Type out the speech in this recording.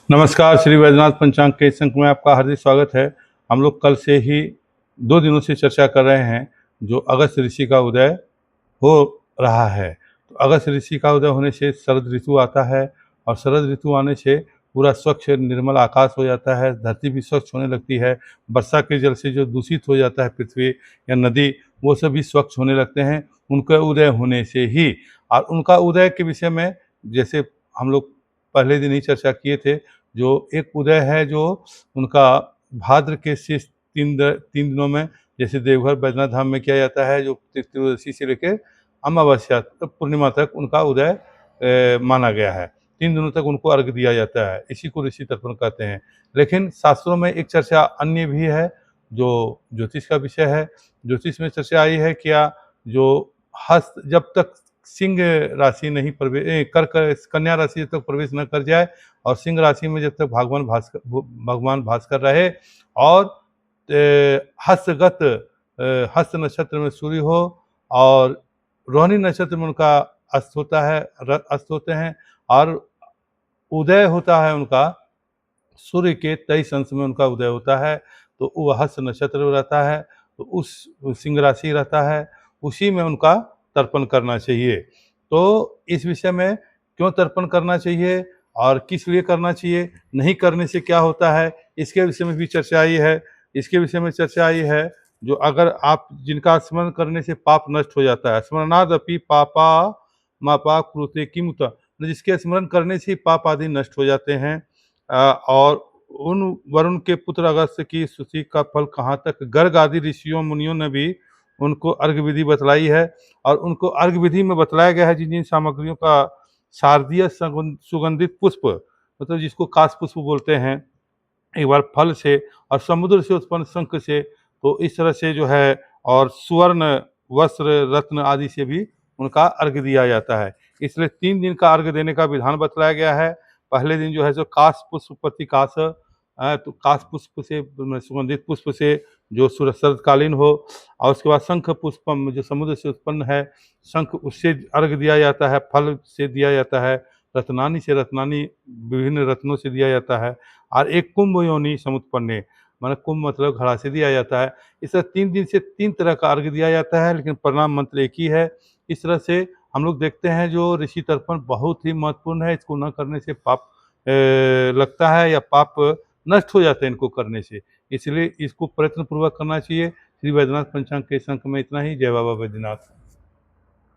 नमस्कार। श्री वैद्यनाथ पंचांग के संक में आपका हार्दिक स्वागत है। हम लोग कल से ही 2 दिनों से चर्चा कर रहे हैं जो अगस्त ऋषि का उदय हो रहा है। तो अगस्त ऋषि का उदय होने से शरद ऋतु आता है और शरद ऋतु आने से पूरा स्वच्छ निर्मल आकाश हो जाता है, धरती भी स्वच्छ होने लगती है। वर्षा के जल से जो दूषित हो जाता है पृथ्वी या नदी, वो सभी स्वच्छ होने लगते हैं उनका उदय होने से ही। और उनका उदय के विषय में जैसे हम लोग पहले दिन ही चर्चा किए थे, जो एक उदय है जो उनका भाद्र के शेष 3 दिनों में, जैसे देवघर बैद्यनाथ धाम में किया जाता है, जो त्रयोदशी से लेकर अमावस्या तक पूर्णिमा तक उनका उदय माना गया है। 3 दिनों तक उनको अर्घ दिया जाता है, इसी को ऋषि तर्पण कहते हैं। लेकिन शास्त्रों में एक चर्चा अन्य भी है जो ज्योतिष का विषय है। ज्योतिष में चर्चा आई है क्या, जो हस्त जब तक सिंह राशि नहीं प्रवेश कन्या राशि जब तक प्रवेश न कर जाए और सिंह राशि में जब तक भगवान भास्कर रहे और हस्तगत हस्त नक्षत्र में सूर्य हो और रोहिणी नक्षत्र में उनका अस्त होता है, अस्त होते हैं और उदय होता है उनका सूर्य के 23 अंश में उनका उदय होता है। तो वह हस्त नक्षत्र में रहता है, तो उस सिंह राशि रहता है, उसी में उनका तर्पण करना चाहिए। तो इस विषय में क्यों तर्पण करना चाहिए और किस लिए करना चाहिए, नहीं करने से क्या होता है, इसके विषय में भी चर्चा आई है। इसके विषय में चर्चा आई है जो अगर आप जिनका स्मरण करने से पाप नष्ट हो जाता है, स्मरणादपि पापा मापा कृते किमुत, जिसके स्मरण करने से ही पाप आदि नष्ट हो जाते हैं। और उन वरुण के पुत्र अगस्त्य की स्तुति का फल कहाँ तक गर्ग आदि ऋषियों मुनियों ने भी उनको अर्घ विधि बतलाई है। और उनको अर्घ विधि में बतलाया गया है जिन जिन सामग्रियों का शारदीय सुगंधित पुष्प, मतलब जिसको काश पुष्प बोलते हैं, एक बार फल से और समुद्र से उत्पन्न शंख से, तो इस तरह से जो है, और सुवर्ण वस्त्र रत्न आदि से भी उनका अर्घ दिया जाता है। इसलिए 3 दिन का अर्घ देने का विधान बतलाया गया है। पहले दिन जो है सो काश पुष्प प्रतिकाश, तो काश पुष्प से सुगंधित पुष्प से जो शरदकालीन हो, और उसके बाद शंख पुष्पम जो समुद्र से उत्पन्न है, शंख उससे अर्घ दिया जाता है, फल से दिया जाता है, रत्नानी से रत्नानी विभिन्न रत्नों से दिया जाता है, और एक कुंभ योनि समुत्पन्ने, माना कुंभ मतलब घड़ा से दिया जाता है। इस तरह 3 दिन से 3 तरह का अर्घ दिया जाता है, लेकिन प्रणाम मंत्र एक ही है। इस तरह से हम लोग देखते हैं जो ऋषि तर्पण बहुत ही महत्वपूर्ण है। इसको न करने से पाप लगता है या पाप नष्ट हो जाते हैं इनको करने से, इसलिए इसको प्रयत्न पूर्वक करना चाहिए। श्री वैद्यनाथ पंचांग के संक में इतना ही। जय बाबा वैद्यनाथ।